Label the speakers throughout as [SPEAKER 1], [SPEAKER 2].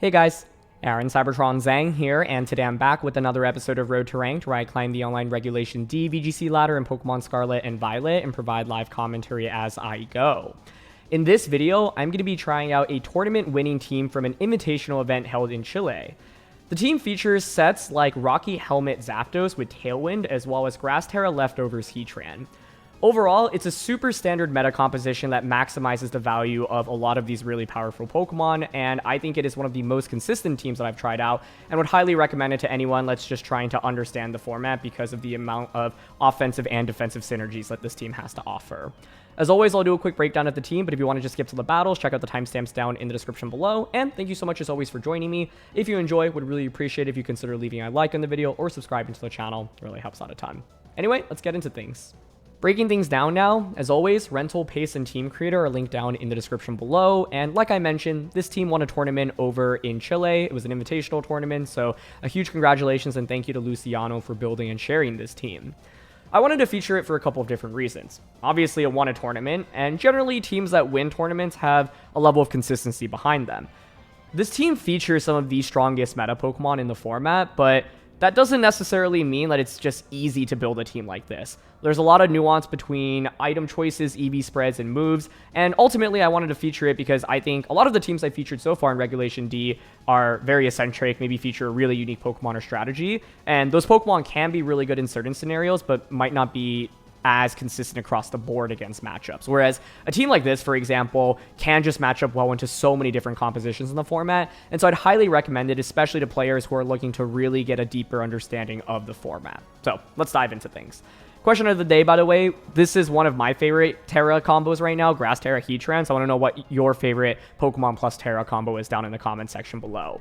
[SPEAKER 1] Hey guys, Aaron Cybertron Zhang here, and today I'm back with another episode of Road to Ranked, where I climb the online Regulation D VGC ladder in Pokemon Scarlet and Violet and provide live commentary as I go. In this video, I'm going to be trying out a tournament-winning team from an invitational event held in Chile. The team features sets like Rocky Helmet Zapdos with Tailwind, as well as Grass Tera Leftovers Heatran. Overall, it's a super standard meta composition that maximizes the value of a lot of these really powerful Pokemon, and I think it is one of the most consistent teams that I've tried out, and would highly recommend it to anyone that's just trying to understand the format because of the amount of offensive and defensive synergies that this team has to offer. As always, I'll do a quick breakdown of the team, but if you want to just skip to the battles, check out the timestamps down in the description below, and thank you so much as always for joining me. If you enjoy, would really appreciate it if you consider leaving a like on the video or subscribing to the channel. It really helps out a ton. Anyway, let's get into things. Breaking things down now, as always, rental, pace, and team creator are linked down in the description below, and like I mentioned, this team won a tournament over in Chile. It was an invitational tournament, so a huge congratulations and thank you to Luciano for building and sharing this team. I wanted to feature it for a couple of different reasons. Obviously, it won a tournament, and generally teams that win tournaments have a level of consistency behind them. This team features some of the strongest meta Pokemon in the format, but that doesn't necessarily mean that it's just easy to build a team like this. There's a lot of nuance between item choices, EV spreads, and moves, and ultimately I wanted to feature it because I think a lot of the teams I've featured so far in Regulation D are very eccentric, maybe feature a really unique Pokemon or strategy, and those Pokemon can be really good in certain scenarios, but might not be as consistent across the board against matchups. Whereas a team like this, for example, can just match up well into so many different compositions in the format. And so I'd highly recommend it, especially to players who are looking to really get a deeper understanding of the format. So let's dive into things. Question of the day, by the way, this is one of my favorite Terra combos right now, Grass Tera Heatran. So I want to know what your favorite Pokemon plus Terra combo is down in the comments section below.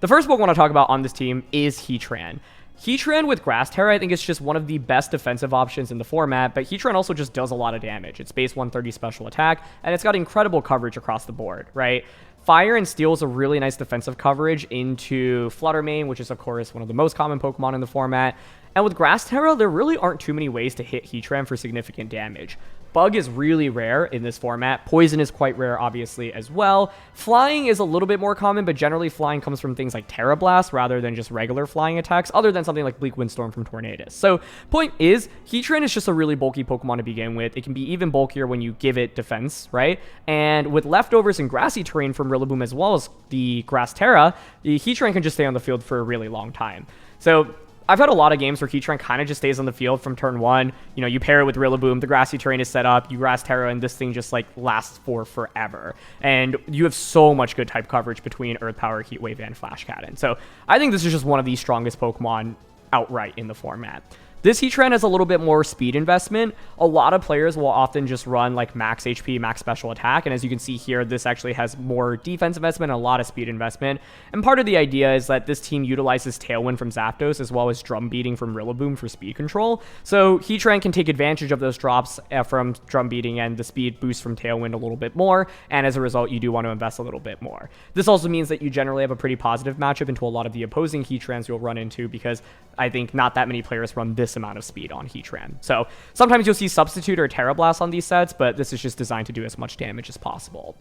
[SPEAKER 1] The first Pokemon I want to talk about on this team is Heatran. Heatran with Grass Tera, I think it's just one of the best defensive options in the format, but Heatran also just does a lot of damage. It's base 130 special attack, and it's got incredible coverage across the board, right? Fire and Steel is a really nice defensive coverage into Flutter Mane, which is, of course, one of the most common Pokemon in the format. And with Grass Tera, there really aren't too many ways to hit Heatran for significant damage. Bug is really rare in this format. Poison is quite rare, obviously, as well. Flying is a little bit more common, but generally flying comes from things like Terra Blast rather than just regular flying attacks, other than something like Bleak Windstorm from Tornadus. So, point is, Heatran is just a really bulky Pokemon to begin with. It can be even bulkier when you give it defense, right? And with leftovers and grassy terrain from Rillaboom as well as the Grass Tera, the Heatran can just stay on the field for a really long time. So I've had a lot of games where Heatran kind of just stays on the field from turn one. You know, you pair it with Rillaboom, the grassy terrain is set up, you Grass Tera, and this thing just like lasts for forever. And you have so much good type coverage between Earth Power, Heat Wave, and Flash Cannon. So I think this is just one of the strongest Pokemon outright in the format. This Heatran has a little bit more speed investment. A lot of players will often just run like max HP, max special attack. And as you can see here, this actually has more defense investment and a lot of speed investment. And part of the idea is that this team utilizes Tailwind from Zapdos as well as Drum Beating from Rillaboom for speed control. So Heatran can take advantage of those drops from Drum Beating and the speed boost from Tailwind a little bit more. And as a result, you do want to invest a little bit more. This also means that you generally have a pretty positive matchup into a lot of the opposing Heatrans you'll run into, because I think not that many players run this amount of speed on Heatran. So sometimes you'll see Substitute or Terra Blast on these sets, but this is just designed to do as much damage as possible.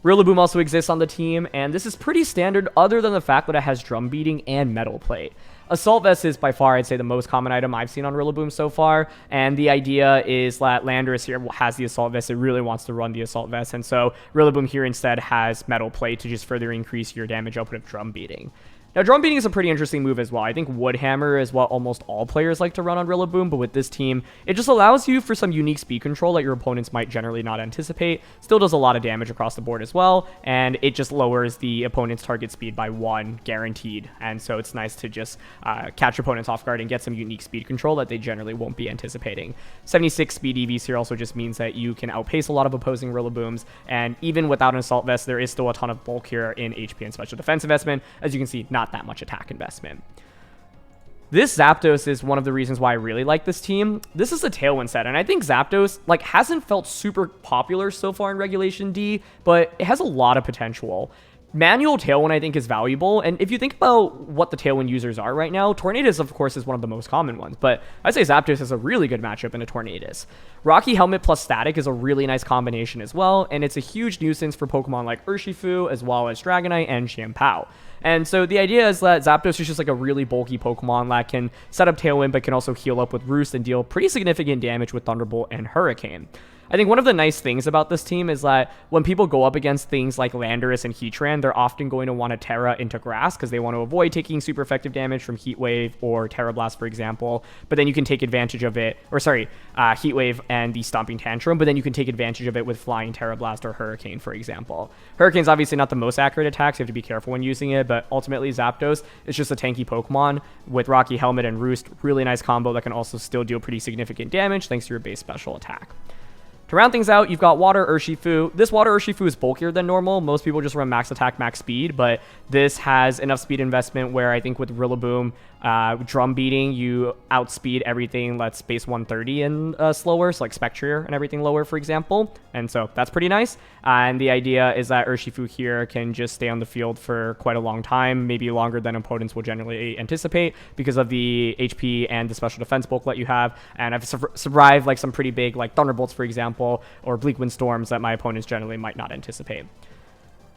[SPEAKER 1] Rillaboom also exists on the team, and this is pretty standard other than the fact that it has Drum Beating and Metal Plate. Assault Vest is by far, I'd say, the most common item I've seen on Rillaboom so far, and the idea is that Landorus here has the Assault Vest. It really wants to run the Assault Vest, and so Rillaboom here instead has Metal Plate to just further increase your damage output of Drum Beating. Now, Drum Beating is a pretty interesting move as well. I think Wood Hammer is what almost all players like to run on Rillaboom, but with this team, it just allows you for some unique speed control that your opponents might generally not anticipate. Still does a lot of damage across the board as well, and it just lowers the opponent's target speed by 1, guaranteed. And so it's nice to just catch opponents off guard and get some unique speed control that they generally won't be anticipating. 76 speed EVs here also just means that you can outpace a lot of opposing Rillabooms, and even without an Assault Vest, there is still a ton of bulk here in HP and Special Defense investment. As you can see, not that much attack investment. This Zapdos is one of the reasons why I really like this team. This is a Tailwind set, and I think Zapdos like hasn't felt super popular so far in Regulation D, but it has a lot of potential. Manual Tailwind, I think, is valuable. And if you think about what the Tailwind users are right now, Tornadus, of course, is one of the most common ones. But I'd say Zapdos is a really good matchup in a Tornadus. Rocky Helmet plus Static is a really nice combination as well. And it's a huge nuisance for Pokemon like Urshifu, as well as Dragonite and Chien-Pao. And so the idea is that Zapdos is just like a really bulky Pokemon that can set up Tailwind, but can also heal up with Roost and deal pretty significant damage with Thunderbolt and Hurricane. I think one of the nice things about this team is that when people go up against things like Landorus and Heatran, they're often going to want to Terra into Grass because they want to avoid taking super effective damage from Heat Wave or Terra Blast, for example. But then you can take advantage of it, or sorry, Heat Wave and the Stomping Tantrum, but then you can take advantage of it with Flying Terra Blast or Hurricane, for example. Hurricane's obviously not the most accurate attack, so you have to be careful when using it, but ultimately Zapdos is just a tanky Pokemon with Rocky Helmet and Roost. Really nice combo that can also still deal pretty significant damage thanks to your base special attack. To round things out, you've got Water Urshifu. This Water Urshifu is bulkier than normal. Most people just run max attack, max speed, but this has enough speed investment where I think with Rillaboom, drum beating, you outspeed everything that's base 130 and slower, so like Spectrier and everything lower, for example. And so that's pretty nice. And the idea is that Urshifu here can just stay on the field for quite a long time, maybe longer than opponents will generally anticipate because of the HP and the special defense bulk that you have. And I've survived like some pretty big like Thunderbolts, for example, or Bleak Wind Storms that my opponents generally might not anticipate.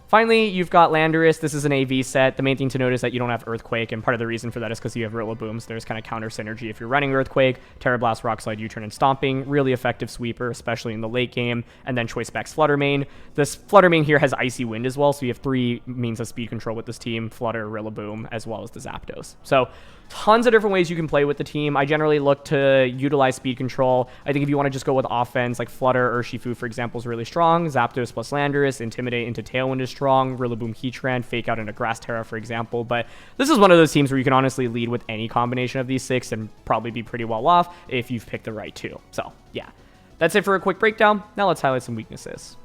[SPEAKER 1] Finally, you've got Landorus. This is an AV set. The main thing to note is that you don't have Earthquake, and part of the reason for that is because you have Rillaboom, so there's kind of counter synergy if you're running Earthquake, Terra Blast, Rock Slide, U-Turn, and Stomping. Really effective sweeper, especially in the late game, and then Choice Specs Flutter Mane. This Flutter Mane here has Icy Wind as well, so you have 3 means of speed control with this team: Flutter, Rillaboom, as well as the Zapdos. So tons of different ways you can play with the team. I generally look to utilize speed control. I think if you want to just go with offense, like Flutter or Urshifu, for example, is really strong. Zapdos plus Landorus, Intimidate into Tailwind is strong. Rillaboom, Heatran, Fake Out into Grass Tera, for example. But this is one of those teams where you can honestly lead with any combination of these 6 and probably be pretty well off if you've picked the right 2. So yeah, that's it for a quick breakdown. Now let's highlight some weaknesses.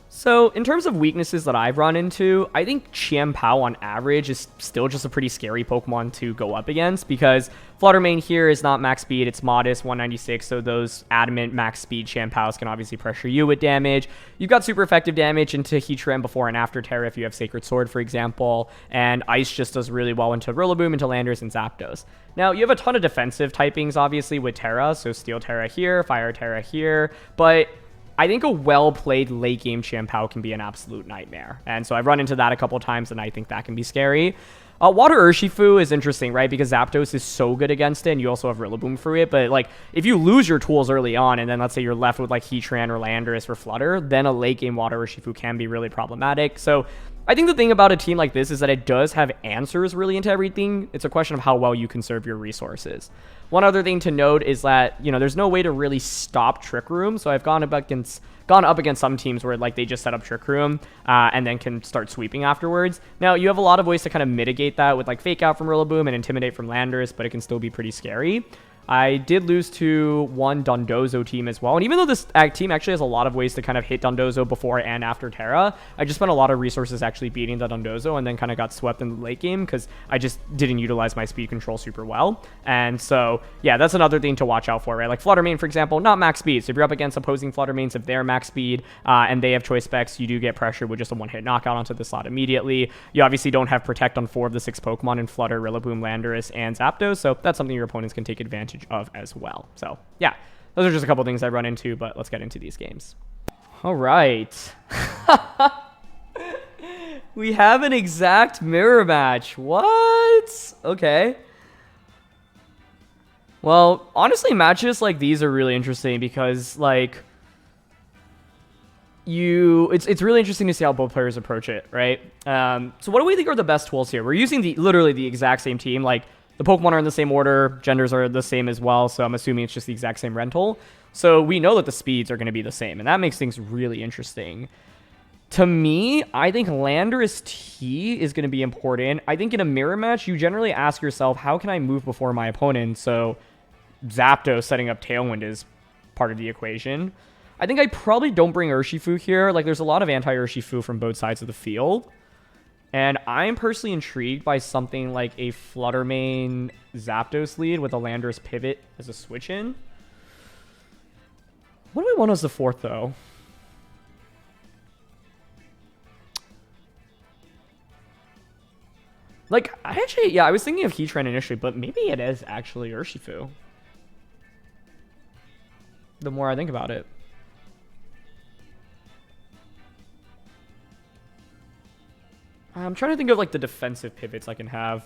[SPEAKER 1] So in terms of weaknesses that I've run into, I think Chien-Pao on average is still just a pretty scary Pokemon to go up against because Flutter Mane here is not max speed, it's modest, 196, so those adamant max speed Chien-Paos can obviously pressure you with damage. You've got super effective damage into Heatran before and after Terra if you have Sacred Sword, for example, and Ice just does really well into Rillaboom, into Landorus, and Zapdos. Now, you have a ton of defensive typings, obviously, with Terra, so Steel Terra here, Fire Terra here, but I think a well-played late-game Chien-Pao can be an absolute nightmare. And so I've run into that a couple times, and I think that can be scary. Water Urshifu is interesting, right? Because Zapdos is so good against it, and you also have Rillaboom for it. But, like, if you lose your tools early on, and then let's say you're left with, like, Heatran or Landorus for Flutter, then a late-game Water Urshifu can be really problematic. So I think the thing about a team like this is that it does have answers really into everything. It's a question of how well you conserve your resources. One other thing to note is that, you know, there's no way to really stop Trick Room. So I've gone up against some teams where like they just set up Trick Room and then can start sweeping afterwards. Now, you have a lot of ways to kind of mitigate that with like Fake Out from Rillaboom and Intimidate from Landorus, but it can still be pretty scary. I did lose to one Dondozo team as well. And even though this team actually has a lot of ways to kind of hit Dondozo before and after Terra, I just spent a lot of resources actually beating the Dondozo and then kind of got swept in the late game because I just didn't utilize my speed control super well. And so, yeah, that's another thing to watch out for, right? Like Flutter Mane, for example, not max speed. So if you're up against opposing Flutter Manes, if they're max speed and they have choice specs, you do get pressure with just a one-hit knockout onto the slot immediately. You obviously don't have Protect on 4 of the 6 Pokemon in Flutter, Rillaboom, Landorus, and Zapdos. So that's something your opponents can take advantage of as well. So yeah, those are just a couple things I run into, but let's get into these games. All right. We have an exact mirror match. What? Okay. Well, honestly, matches like these are really interesting because like it's really interesting to see how both players approach it, right? So what do we think are the best tools here? We're using literally the exact same team. Like, the Pokemon are in the same order, genders are the same as well, so I'm assuming it's just the exact same rental. So we know that the speeds are going to be the same, and that makes things really interesting. To me, I think Landorus T is going to be important. I think in a mirror match, you generally ask yourself, how can I move before my opponent? So Zapdos setting up Tailwind is part of the equation. I think I probably don't bring Urshifu here. Like, there's a lot of anti-Urshifu from both sides of the field. And I'm personally intrigued by something like a Flutter Mane Zapdos lead with a Landorus pivot as a switch in. What do we want as the fourth, though? Like, I was thinking of Heatran initially, but maybe it is actually Urshifu. The more I think about it. I'm trying to think of, like, the defensive pivots I can have.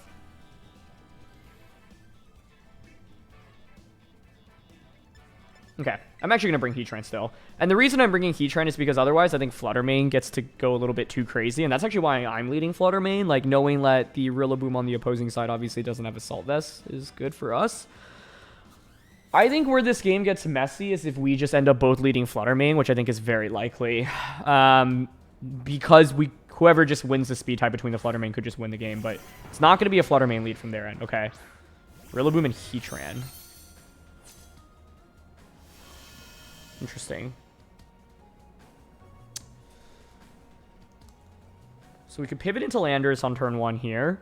[SPEAKER 1] Okay, I'm actually going to bring Heatran still. And the reason I'm bringing Heatran is because otherwise I think Flutter Mane gets to go a little bit too crazy. And that's actually why I'm leading Flutter Mane. Like, knowing that the Rillaboom on the opposing side obviously doesn't have Assault Vest is good for us. I think where this game gets messy is if we just end up both leading Flutter Mane, which I think is very likely. Because whoever just wins the speed tie between the Flutter Mane could just win the game. But it's not going to be a Flutter Mane lead from their end. Okay. Rillaboom and Heatran. Interesting. So we could pivot into Landorus on turn 1 here.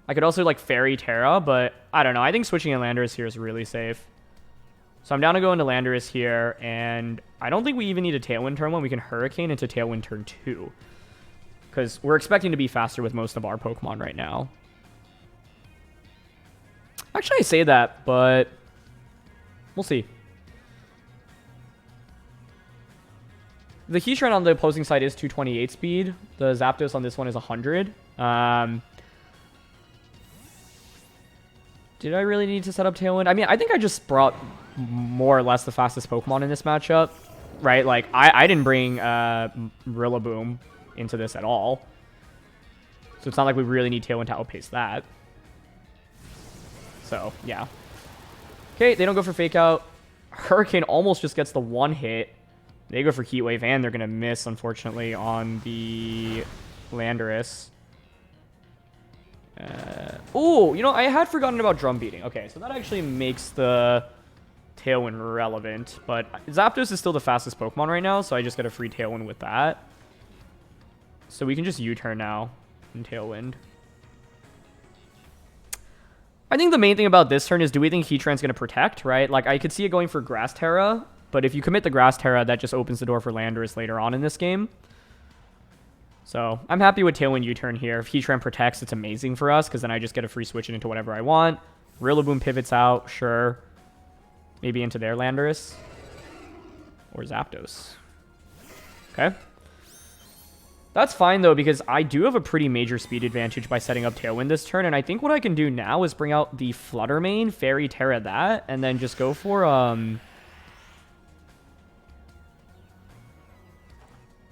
[SPEAKER 1] I could also, like, Fairy Tera, but I don't know. I think switching in Landorus here is really safe. So I'm down to go into Landorus here, and I don't think we even need a Tailwind turn 1. We can Hurricane into Tailwind turn 2. Because we're expecting to be faster with most of our Pokemon right now. Actually, I say that, but we'll see. The Heatran on the opposing side is 228 speed. The Zapdos on this one is 100. Did I really need to set up Tailwind? I mean, I think I just brought more or less the fastest Pokemon in this matchup, right? Like, I didn't bring Rillaboom into this at all. So it's not like we really need Tailwind to outpace that. So, yeah. Okay, they don't go for Fake Out. Hurricane almost just gets the one hit. They go for Heat Wave, and they're going to miss, unfortunately, on the Landorus. Oh, you know, I had forgotten about Drum Beating. Okay, so that actually makes the Tailwind relevant. But Zapdos is still the fastest Pokemon right now, so I just get a free Tailwind with that. So we can just U-turn now in Tailwind. I think the main thing about this turn is, do we think Heatran's going to protect, right? Like, I could see it going for Grass Tera, but if you commit the Grass Tera, that just opens the door for Landorus later on in this game. So I'm happy with Tailwind U-turn here. If Heatran protects, it's amazing for us, because then I just get a free switch into whatever I want. Rillaboom pivots out, sure. Maybe into their Landorus. Or Zapdos. Okay. That's fine, though, because I do have a pretty major speed advantage by setting up Tailwind this turn, and I think what I can do now is bring out the Flutter Mane, Fairy Tera that, and then just go for,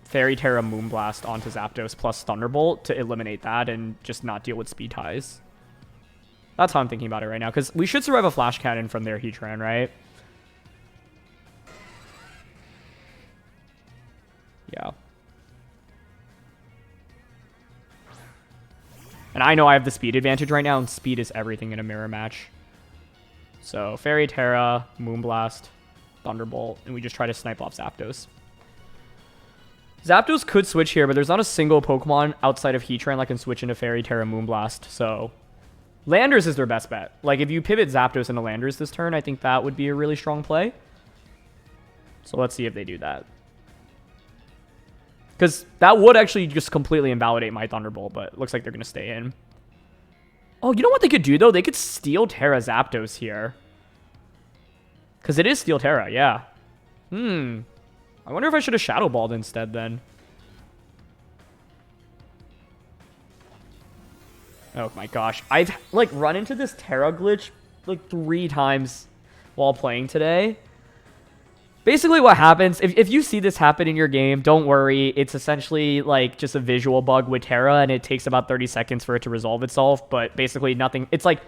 [SPEAKER 1] Fairy Tera Moonblast onto Zapdos plus Thunderbolt to eliminate that and just not deal with speed ties. That's how I'm thinking about it right now, because we should survive a Flash Cannon from their Heatran, right? Yeah. And I know I have the speed advantage right now, and speed is everything in a mirror match. So Fairy Tera, Moonblast, Thunderbolt, and we just try to snipe off Zapdos. Zapdos could switch here, but there's not a single Pokemon outside of Heatran that can switch into Fairy Tera Moonblast, so Landorus is their best bet. Like, if you pivot Zapdos into Landorus this turn, I think that would be a really strong play. So let's see if they do that. Because that would actually just completely invalidate my Thunderbolt, but it looks like they're going to stay in. Oh, you know what they could do, though? They could Steel Terra Zapdos here. Because it is Steel Terra, yeah. I wonder if I should have Shadow Balled instead, then. Oh my gosh. I've, like, run into this Terra glitch, like, 3 times while playing today. Basically what happens, if you see this happen in your game, don't worry. It's essentially, like, just a visual bug with Terra, and it takes about 30 seconds for it to resolve itself. But basically nothing, it's like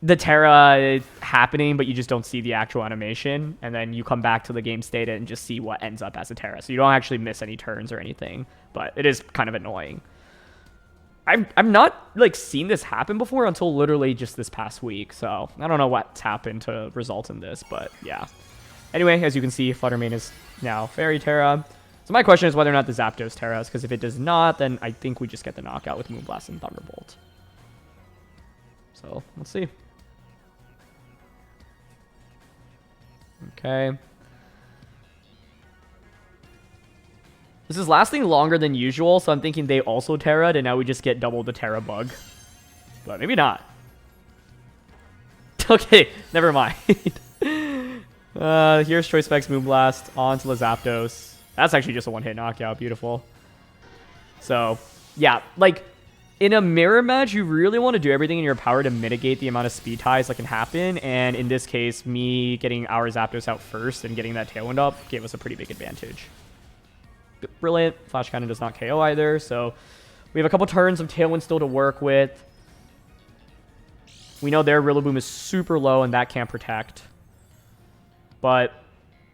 [SPEAKER 1] the Terra happening, but you just don't see the actual animation. And then you come back to the game state and just see what ends up as a Terra. So you don't actually miss any turns or anything. But it is kind of annoying. I've not, like, seen this happen before until literally just this past week. So I don't know what's happened to result in this, but yeah. Anyway, as you can see, Flutter Mane is now Fairy Tera. So my question is whether or not the Zapdos Terras, because if it does not, then I think we just get the knockout with Moonblast and Thunderbolt. So, let's see. Okay. This is lasting longer than usual, so I'm thinking they also Terra'd, and now we just get double the Terra bug. But maybe not. Okay, never mind. Here's Choice Specs Moonblast onto the Zapdos. That's actually just a one-hit knockout. Beautiful. So, yeah, like, in a mirror match, you really want to do everything in your power to mitigate the amount of speed ties that can happen. And in this case, me getting our Zapdos out first and getting that Tailwind up gave us a pretty big advantage. Brilliant. Flash Cannon does not KO either, so we have a couple turns of Tailwind still to work with. We know their Rillaboom is super low and that can't protect. But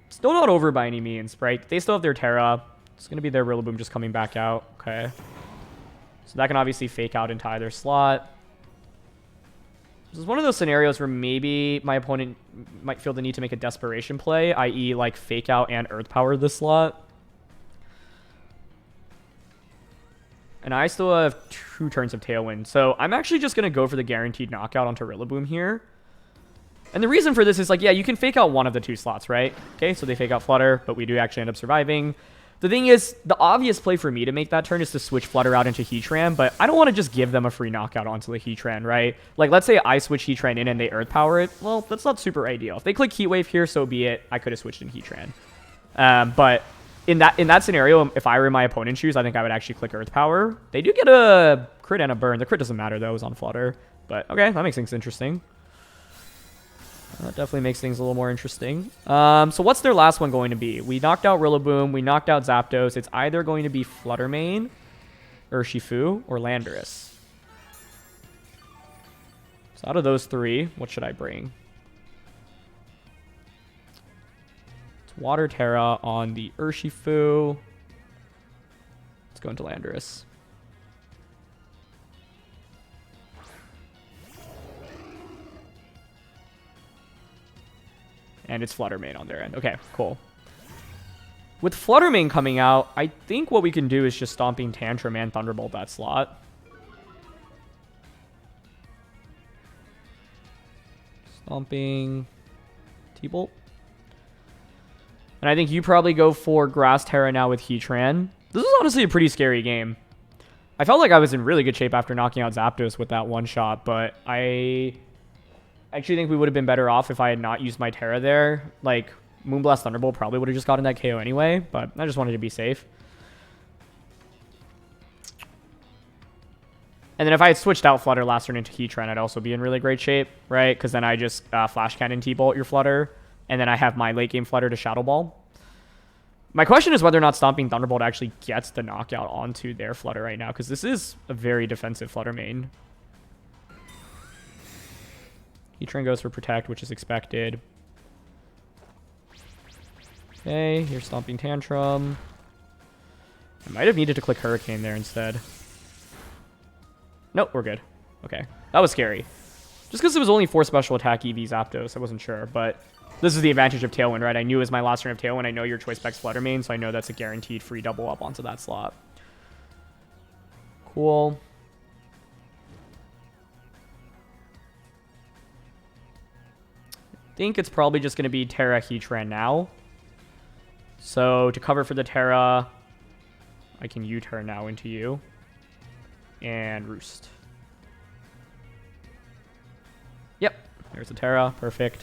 [SPEAKER 1] still not over by any means, right? They still have their Terra. It's going to be their Rillaboom just coming back out. Okay. So that can obviously fake out into either slot. This is one of those scenarios where maybe my opponent might feel the need to make a desperation play, i.e. like fake out and Earth Power this slot. And I still have 2 turns of Tailwind. So I'm actually just going to go for the guaranteed knockout onto Rillaboom here. And the reason for this is like, yeah, you can fake out one of the 2 slots, right? Okay, so they fake out Flutter, but we do actually end up surviving. The thing is, the obvious play for me to make that turn is to switch Flutter out into Heatran, but I don't want to just give them a free knockout onto the Heatran, right? Like, let's say I switch Heatran in and they Earth Power it. Well, that's not super ideal. If they click Heat Wave here, so be it. I could have switched in Heatran. But in that scenario, if I were in my opponent's shoes, I think I would actually click Earth Power. They do get a crit and a burn. The crit doesn't matter, though. It was on Flutter. But, okay, that makes things interesting. That definitely makes things a little more interesting. So what's their last one going to be? We knocked out Rillaboom. We knocked out Zapdos. It's either going to be Fluttermane, Urshifu, or Landorus. So out of those 3, what should I bring? It's Water Terra on the Urshifu. Let's go into Landorus. And it's Fluttermane on their end. Okay, cool. With Fluttermane coming out, I think what we can do is just Stomping Tantrum and Thunderbolt that slot. Stomping T-Bolt. And I think you probably go for Grass Tera now with Heatran. This is honestly a pretty scary game. I felt like I was in really good shape after knocking out Zapdos with that one shot, but I actually think we would have been better off if I had not used my Terra there. Like, Moonblast Thunderbolt probably would have just gotten that KO anyway, but I just wanted to be safe. And then if I had switched out Flutter last turn into Heatran, I'd also be in really great shape, right? Because then I just Flash Cannon T-Bolt your Flutter, and then I have my late game Flutter to Shadow Ball. My question is whether or not Stomping Thunderbolt actually gets the knockout onto their Flutter right now, because this is a very defensive Flutter main. Heatran goes for Protect, which is expected. Okay, here's Stomping Tantrum. I might have needed to click Hurricane there instead. Nope, we're good. Okay, that was scary. Just because it was only 4 special attack EV Zapdos, I wasn't sure, but this is the advantage of Tailwind, right? I knew it was my last turn of Tailwind. I know your Choice Specs Fluttermane, so I know that's a guaranteed free double up onto that slot. Cool. I think it's probably just going to be Tera Heatran now. So to cover for the Tera, I can U-turn now into you. And Roost. Yep, there's the Tera. Perfect.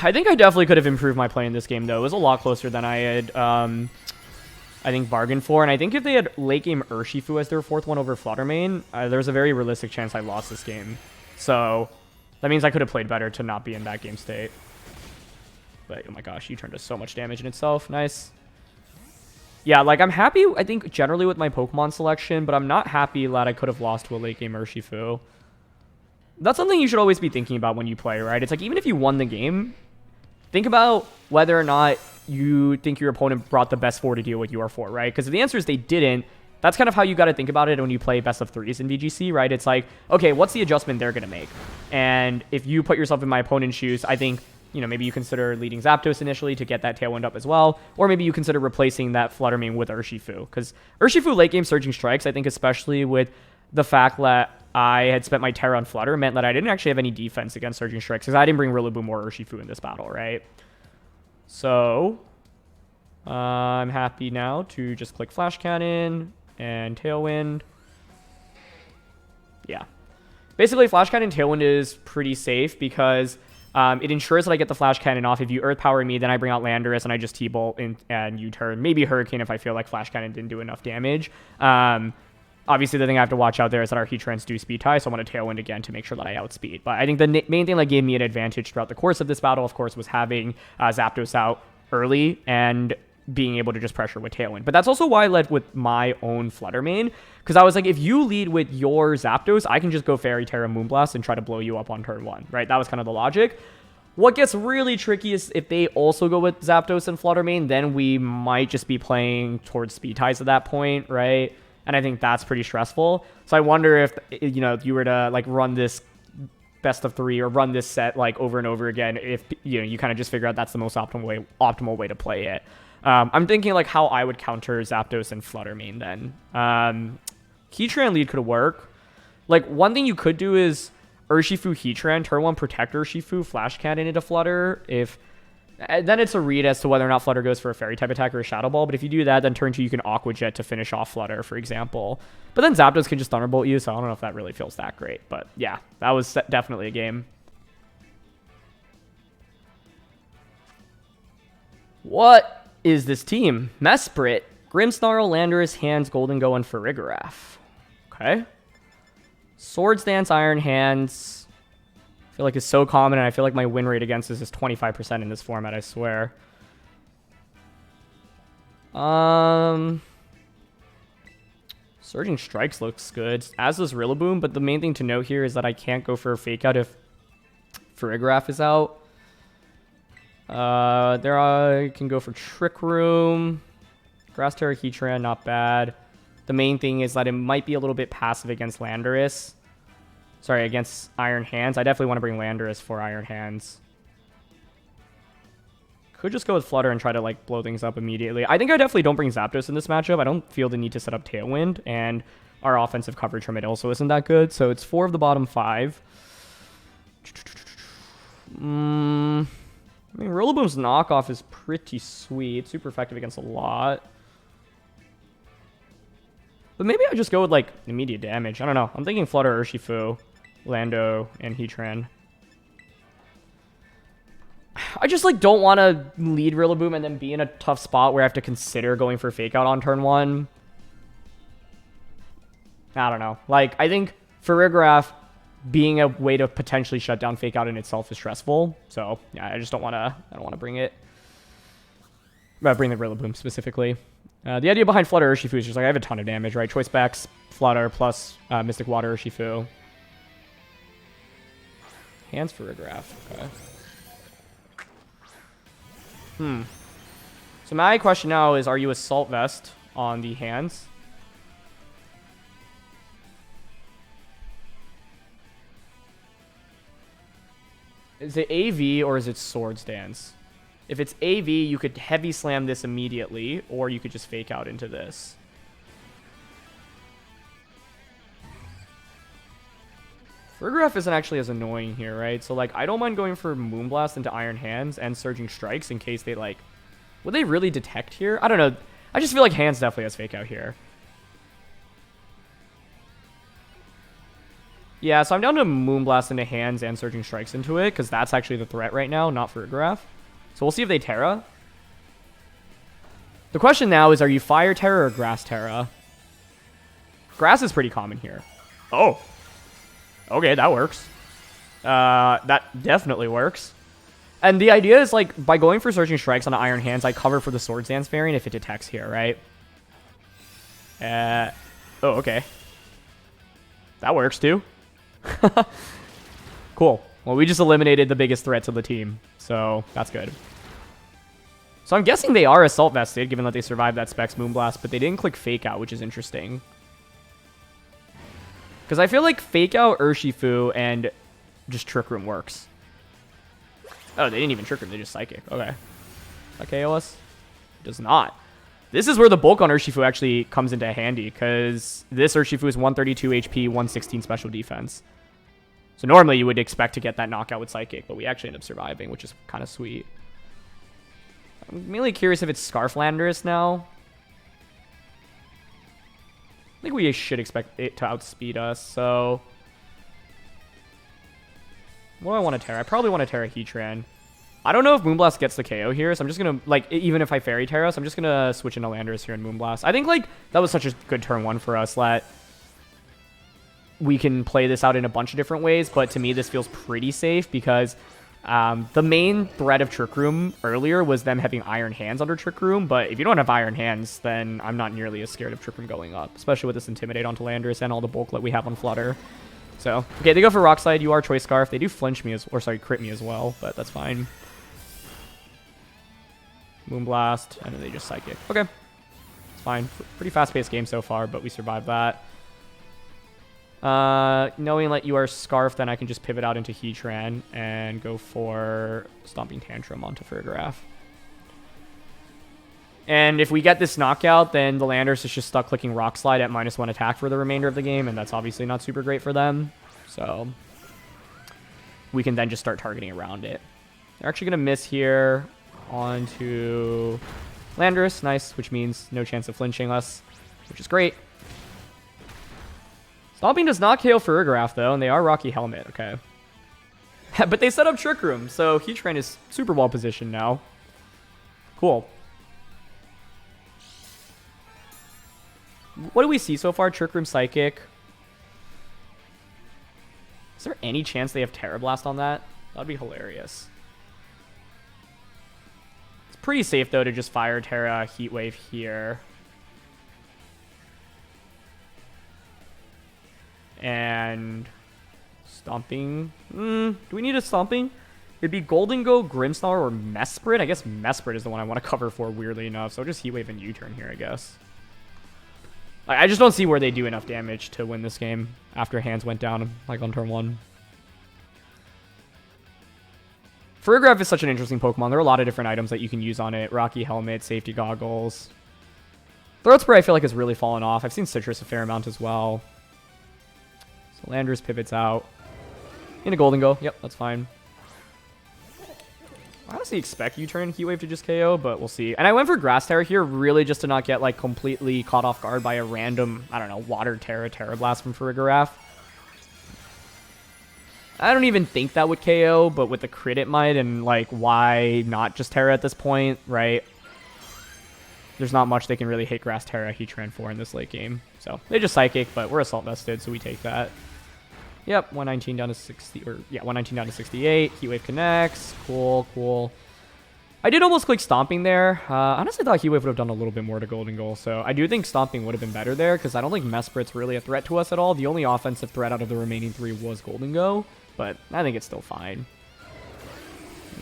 [SPEAKER 1] I think I definitely could have improved my play in this game, though. It was a lot closer than I had, I think, bargained for. And I think if they had late game Urshifu as their 4th one over Fluttermane, there's a very realistic chance I lost this game. So that means I could have played better to not be in that game state. But, oh my gosh, U-turn does so much damage in itself. Nice. Yeah, like, I'm happy, I think, generally with my Pokemon selection, but I'm not happy that I could have lost to a late game Urshifu. That's something you should always be thinking about when you play, right? It's like, even if you won the game, think about whether or not you think your opponent brought the best 4 to deal with your 4, right? Because if the answer is they didn't, that's kind of how you got to think about it when you play best of 3s in VGC, right? It's like, okay, what's the adjustment they're going to make? And if you put yourself in my opponent's shoes, I think, you know, maybe you consider leading Zapdos initially to get that Tailwind up as well, or maybe you consider replacing that Fluttermane with Urshifu, because Urshifu late game Surging Strikes, I think especially with the fact that I had spent my Terra on Flutter, meant that I didn't actually have any defense against Surging Strikes, because I didn't bring Rillaboom or Urshifu in this battle, right? So I'm happy now to just click Flash Cannon and Tailwind. Yeah. Basically, Flash Cannon Tailwind is pretty safe because it ensures that I get the Flash Cannon off. If you Earth Power me, then I bring out Landorus and I just T-Bolt and U-turn. Maybe Hurricane if I feel like Flash Cannon didn't do enough damage. Obviously, the thing I have to watch out there is that our Heatrans do speed tie, so I want to Tailwind again to make sure that I outspeed. But I think the main thing that gave me an advantage throughout the course of this battle, of course, was having Zapdos out early and being able to just pressure with Tailwind. But that's also why I led with my own Flutter Mane, because I was like, if you lead with your Zapdos, I can just go Fairy Terra Moonblast and try to blow you up on turn 1, right? That was kind of the logic. What gets really tricky is if they also go with Zapdos and Flutter Mane, then we might just be playing towards speed ties at that point, right? And I think that's pretty stressful. So I wonder if, you know, if you were to like run this best of 3 or run this set like over and over again, if you know, you kind of just figure out that's the most optimal way to play it. I'm thinking like how I would counter Zapdos and Flutter Mane then. Heatran lead could work. Like one thing you could do is Urshifu Heatran, turn 1 protect Urshifu, Flash Cannon into Flutter. If then it's a read as to whether or not Flutter goes for a Fairy type attack or a Shadow Ball. But if you do that, then turn 2 you can Aqua Jet to finish off Flutter, for example. But then Zapdos can just Thunderbolt you, so I don't know if that really feels that great. But yeah, that was definitely a game. What is this team? Mesprit, Grimmsnarl, Landorus, Hands, Golden Go, and Farigiraf. Okay. Swords Dance, Iron Hands. I feel like it's so common, and I feel like my win rate against this is 25% in this format, I swear. Surging Strikes looks good, as does Rillaboom, but the main thing to note here is that I can't go for a Fake Out if Farigiraf is out. There I can go for Trick Room. Grass Tera Heatran, not bad. The main thing is that it might be a little bit passive against Landorus. Sorry, against Iron Hands. I definitely want to bring Landorus for Iron Hands. Could just go with Flutter and try to like blow things up immediately. I think I definitely don't bring Zapdos in this matchup. I don't feel the need to set up Tailwind, and our offensive coverage from it also isn't that good. So it's 4 of the bottom 5. I mean, Rillaboom's knockoff is pretty sweet. Super effective against a lot. But maybe I just go with, like, immediate damage. I don't know. I'm thinking Flutter, Urshifu, Lando, and Heatran. I just, like, don't want to lead Rillaboom and then be in a tough spot where I have to consider going for Fake Out on turn 1. I don't know. Like, I think Farigiraf being a way to potentially shut down Fake Out in itself is stressful. So, yeah, I just don't want to... I don't want to bring it. Bring the Rillaboom specifically. The idea behind Flutter Urshifu is just like I have a ton of damage, right? Choice Specs, Flutter, plus Mystic Water Urshifu. Hands Farigiraf. Okay. So my question now is, are you Assault Vest on the hands? Is it AV or is it Swords Dance? If it's AV, you could Heavy Slam this immediately, or you could just Fake Out into this. Farigiraf isn't actually as annoying here, right? So, like, I don't mind going for Moonblast into Iron Hands and Surging Strikes in case they, like... Would they really detect here? I don't know. I just feel like Hands definitely has Fake Out here. Yeah, so I'm down to Moonblast into Hands and Surging Strikes into it, because that's actually the threat right now, not Farigiraf. So we'll see if they Terra. The question now is, are you Fire Terra or Grass Terra? Grass is pretty common here. Oh. Okay, that works. That definitely works. And the idea is, like, by going for Surging Strikes on Iron Hands, I cover for the Swords Dance variant if it detects here, right? Oh, okay. That works, too. Cool. Well, we just eliminated the biggest threat to the team, so that's good. So I'm guessing they are Assault Vested, given that they survived that Specs Moonblast, but they didn't click Fake Out, which is interesting. Because I feel like Fake Out, Urshifu, and just Trick Room works. Oh, they didn't even Trick Room, they just Psychic. Okay. Does that KO us? It does not. This is where the bulk on Urshifu actually comes into handy, because this Urshifu is 132 HP, 116 special defense. So normally you would expect to get that knockout with Psychic, but we actually end up surviving, which is kind of sweet. I'm mainly curious if it's Scarf Landorus now. I think we should expect it to outspeed us, so... What do I want to Tera? I probably want to Tera Heatran. I don't know if Moonblast gets the KO here, so I'm just going to, like, even if I Fairy Tera, so I'm just going to switch into Landorus here and Moonblast. I think, like, that was such a good turn 1 for us that we can play this out in a bunch of different ways, but to me this feels pretty safe because the main threat of Trick Room earlier was them having Iron Hands under Trick Room, but if you don't have Iron Hands, then I'm not nearly as scared of Trick Room going up, especially with this Intimidate onto Landorus and all the bulk that we have on Flutter. So, okay, they go for Rock Slide, you are Choice Scarf. They do flinch me, crit me as well, but that's fine. Moonblast, and then they just Psychic. Okay, it's fine. Pretty fast-paced game so far, but we survived that. Knowing that you are Scarf, then I can just pivot out into Heatran and go for Stomping Tantrum onto Farigiraf. And if we get this knockout, then the Landorus is just stuck clicking Rock Slide at -1 attack for the remainder of the game, and that's obviously not super great for them. So we can then just start targeting around it. They're actually going to miss here onto Landorus. Nice, which means no chance of flinching us, which is great. Stomping does not KO Farigiraf, though, and they are Rocky Helmet. Okay. But they set up Trick Room, so Heatran is super well positioned now. Cool. What do we see so far? Trick Room, Psychic. Is there any chance they have Terra Blast on that? That'd be hilarious. It's pretty safe, though, to just fire Terra Heat Wave here. And Stomping. Do we need a Stomping? It'd be Golden Go, Grimmsnarl, or Mesprit. I guess Mesprit is the one I want to cover for, weirdly enough. So just Heat Wave and U-turn here, I guess. I just don't see where they do enough damage to win this game after hands went down, like on turn 1. Farigiraf is such an interesting Pokemon. There are a lot of different items that you can use on it. Rocky Helmet, Safety Goggles. Throat Spray I feel like has really fallen off. I've seen Citrus a fair amount as well. So Landorus pivots out. Into Golden Go. Yep, that's fine. I honestly expect U-turn Heat Wave to just KO, but we'll see. And I went for Grass Tera here really just to not get like completely caught off guard by a random, I don't know, Water Terra Blast from Farigiraf. I don't even think that would KO, but with the crit it might, and like why not just Terra at this point, right? There's not much they can really hit Grass Tera Heatran for in this late game. So they just Psychic, but we're Assault Vested, so we take that. Yep, 119 down to 60, or yeah, 119 down to 68. Heat Wave connects. Cool, cool. I did almost click Stomping there. Honestly, thought Heat Wave would have done a little bit more to Golden Goal, so I do think Stomping would have been better there, because I don't think Mesprit's really a threat to us at all. The only offensive threat out of the remaining 3 was Golden Go, but I think it's still fine.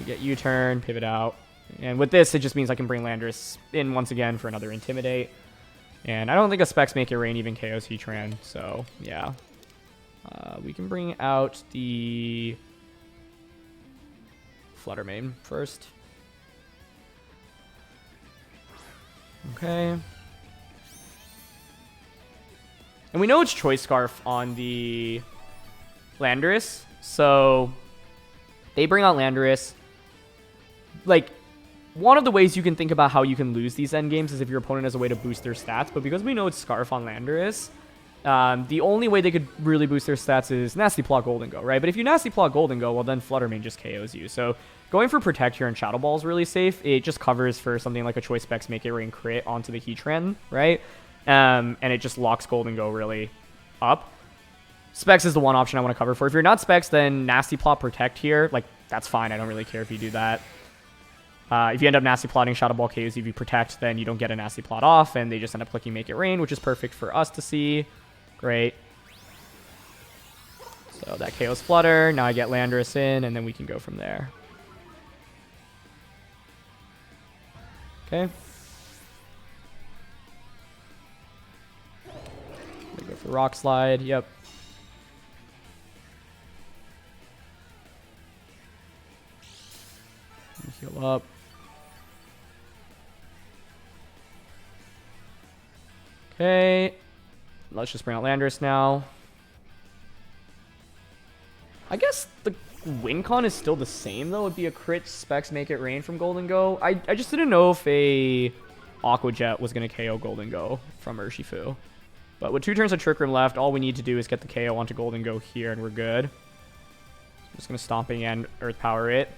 [SPEAKER 1] You get U-turn, pivot out. And with this, it just means I can bring Landorus in once again for another Intimidate. And I don't think a Specs Make It Rain even KOs Heatran, so yeah. We can bring out the Flutter Mane first. Okay. And we know it's Choice Scarf on the Landorus, so they bring out Landorus. Like, one of the ways you can think about how you can lose these endgames is if your opponent has a way to boost their stats, but because we know it's Scarf on Landorus, the only way they could really boost their stats is Nasty Plot Golden Go, right? But if you Nasty Plot Golden Go, well then Flutter Mane just KOs you. So going for Protect here and Shadow Ball is really safe. It just covers for something like a Choice Specs Make It Rain crit onto the Heatran, right? And it just locks Golden Go really up. Specs is the one option I want to cover for. If you're not Specs, then Nasty Plot Protect here, like, that's fine. I don't really care if you do that. If you end up Nasty Plotting Shadow Ball KOs, if you Protect, then you don't get a Nasty Plot off, and they just end up clicking Make It Rain, which is perfect for us to see. Great. So that KOs Flutter. Now I get Landorus in, and then we can go from there. Okay. We go for Rock Slide. Yep. Heal up. Okay. Let's just bring out Landorus now. I guess the win con is still the same, though. It'd be a crit specs make it rain from Golden Go. I just didn't know if a Aqua Jet was going to KO Golden Go from Urshifu. But with 2 turns of Trick Room left, all we need to do is get the KO onto Golden Go here, and we're good. I'm just going to Stomping and Earth Power it.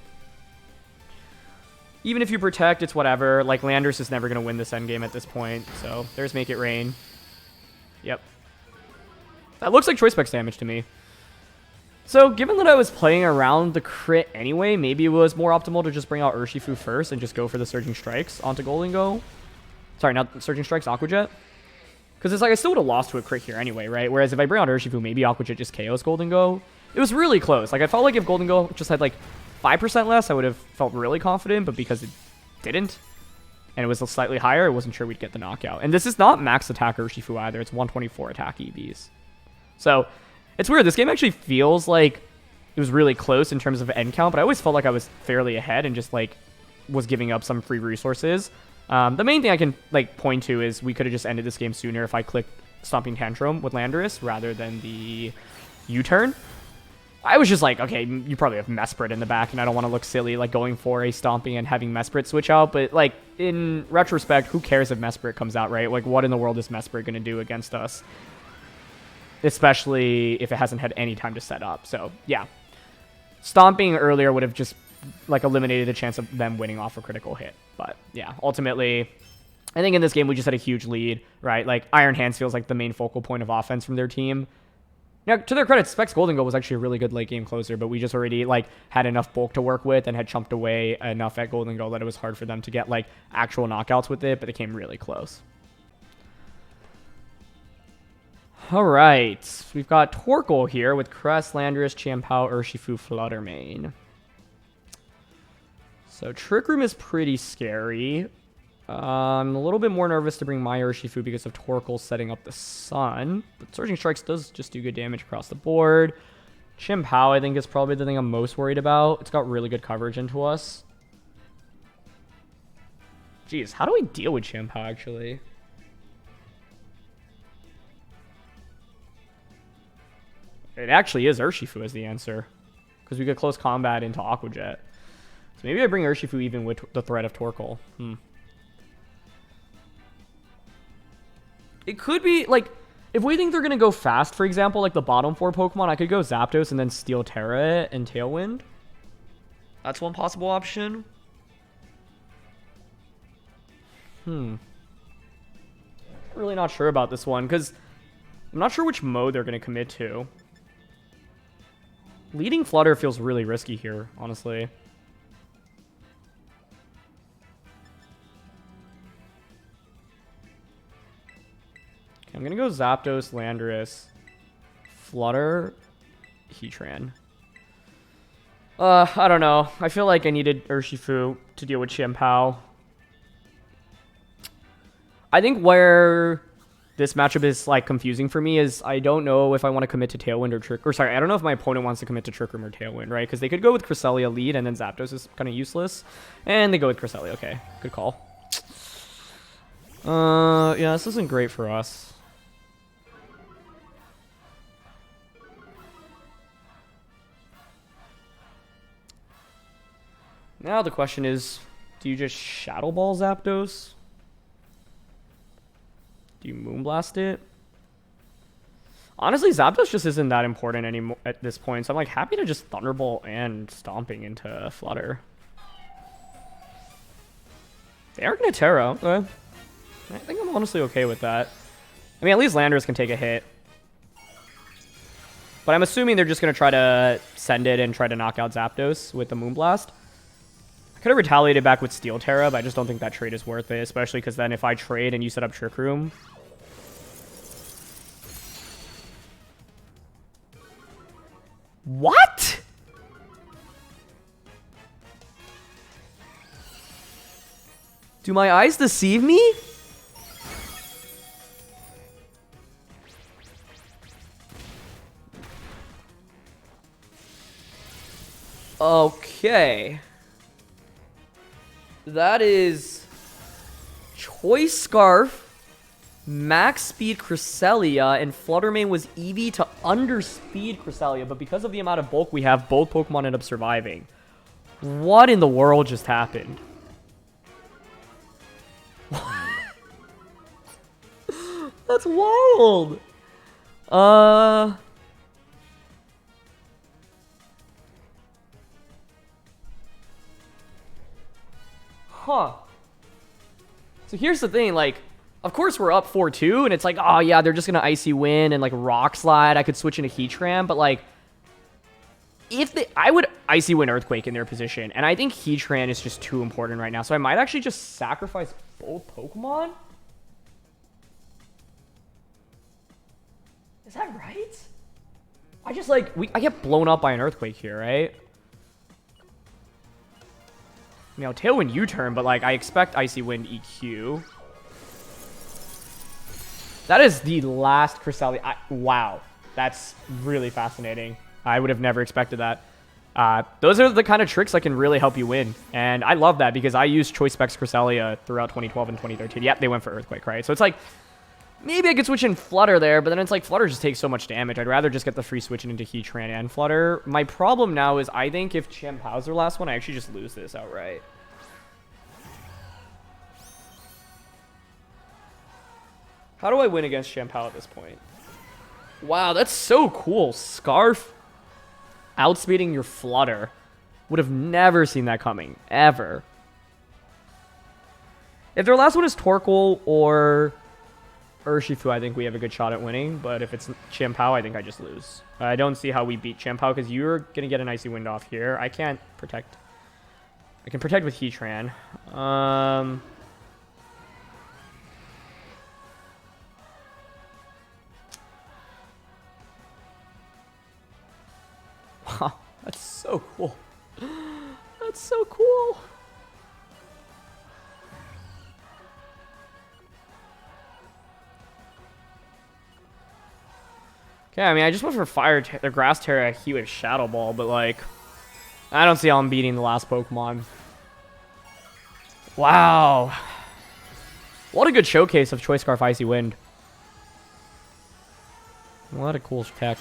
[SPEAKER 1] Even if you protect, it's whatever. Like, Landorus is never going to win this endgame at this point. So, there's Make It Rain. Yep. That looks like Choice Specs damage to me. So, given that I was playing around the crit anyway, maybe it was more optimal to just bring out Urshifu first and just go for the Surging Strikes onto Golden Go. Sorry, not Surging Strikes, Aqua Jet. Because it's like I still would have lost to a crit here anyway, right? Whereas if I bring out Urshifu, maybe Aqua Jet just KOs Golden Go. It was really close. Like, I felt like if Golden Go just had like 5% less, I would have felt really confident, but because it didn't, and it was slightly higher, I wasn't sure we'd get the knockout. And this is not max attack Urshifu either. It's 124 attack EVs. So, it's weird. This game actually feels like it was really close in terms of end count, but I always felt like I was fairly ahead and just like was giving up some free resources. The main thing I can like point to is we could have just ended this game sooner if I clicked Stomping Tantrum with Landorus rather than the U-turn. I was just like, okay, you probably have Mesprit in the back, and I don't want to look silly like going for a Stomping and having Mesprit switch out, but like in retrospect, who cares if Mesprit comes out, right? Like, what in the world is Mesprit going to do against us? Especially if it hasn't had any time to set up. So, yeah. Stomping earlier would have just, like, eliminated the chance of them winning off a critical hit. But, yeah, ultimately, I think in this game we just had a huge lead, right? Like, Iron Hands feels like the main focal point of offense from their team. Now, to their credit, Specs Golden Go was actually a really good late-game closer, but we just already, like, had enough bulk to work with and had chumped away enough at Golden Go that it was hard for them to get, like, actual knockouts with it, but it came really close. Alright, we've got Torkoal here with Crest, Landorus, Chien-Pao, Urshifu, Fluttermane. So Trick Room is pretty scary. I'm a little bit more nervous to bring my Urshifu because of Torkoal setting up the Sun. But Surging Strikes does just do good damage across the board. Chien-Pao, I think, is probably the thing I'm most worried about. It's got really good coverage into us. Jeez, how do I deal with Chien-Pao, actually? It actually is Urshifu as the answer, because we get close combat into Aqua Jet. So maybe I bring Urshifu even with the threat of Torkoal. It could be, like, if we think they're going to go fast, for example, like the bottom 4 Pokemon, I could go Zapdos and then Steel Terra and Tailwind. That's one possible option. Really not sure about this one, because I'm not sure which mode they're going to commit to. Leading Flutter feels really risky here, honestly. Okay, I'm going to go Zapdos, Landorus, Flutter, Heatran. I don't know. I feel like I needed Urshifu to deal with Chien-Pao. I think where this matchup is like confusing for me is I don't know if I want to commit to Tailwind or Trick, or sorry, I don't know if my opponent wants to commit to Trick Room or Tailwind, right? Because they could go with Cresselia lead and then Zapdos is kind of useless, and they go with Cresselia. Okay, good call. Yeah, this isn't great for us. Now the question is, do you just Shadow Ball Zapdos? Do you Moonblast it? Honestly, Zapdos just isn't that important anymore at this point, so I'm like happy to just Thunderbolt and Stomping into Flutter. They are going to Terra. Okay. I think I'm honestly okay with that. I mean, at least Landorus can take a hit. But I'm assuming they're just going to try to send it and try to knock out Zapdos with the Moonblast. I could have retaliated back with Steel Terra, but I just don't think that trade is worth it, especially because then if I trade and you set up Trick Room... What? Do my eyes deceive me? Okay. That is Choice Scarf max speed Cresselia, and Flutter Mane was EV to underspeed Cresselia, but because of the amount of bulk we have, both Pokemon end up surviving. What in the world just happened? That's wild. Huh. So here's the thing, like, of course we're up 4-2, and it's like, oh yeah, they're just gonna Icy Wind and like Rock Slide. I could switch into Heatran, but like, I would Icy Wind Earthquake in their position, and I think Heatran is just too important right now, so I might actually just sacrifice both Pokemon? Is that right? I just like, I get blown up by an Earthquake here, right? You know, Tailwind U-turn, but like, I expect Icy Wind EQ. That is the last Cresselia. Wow. That's really fascinating. I would have never expected that. Those are the kind of tricks that can really help you win. And I love that because I used Choice Specs Cresselia throughout 2012 and 2013. Yep, they went for Earthquake, right? So it's like, maybe I could switch in Flutter there, but then it's like Flutter just takes so much damage. I'd rather just get the free switching into Heatran and Flutter. My problem now is I think if Champow's their last one, I actually just lose this outright. How do I win against Champow at this point? Wow, that's so cool. Scarf outspeeding your Flutter. Would have never seen that coming. Ever. If their last one is Torkoal or Urshifu, I think we have a good shot at winning. But if it's Champow, I think I just lose. I don't see how we beat Champow because you're going to get an Icy Wind off here. I can't protect. I can protect with Heatran. Wow, that's so cool. That's so cool. Okay, I mean, I just went for the Grass Tera Heatwave Shadow Ball, but like, I don't see how I'm beating the last Pokemon. Wow. What a good showcase of Choice Scarf Icy Wind. What a cool tech.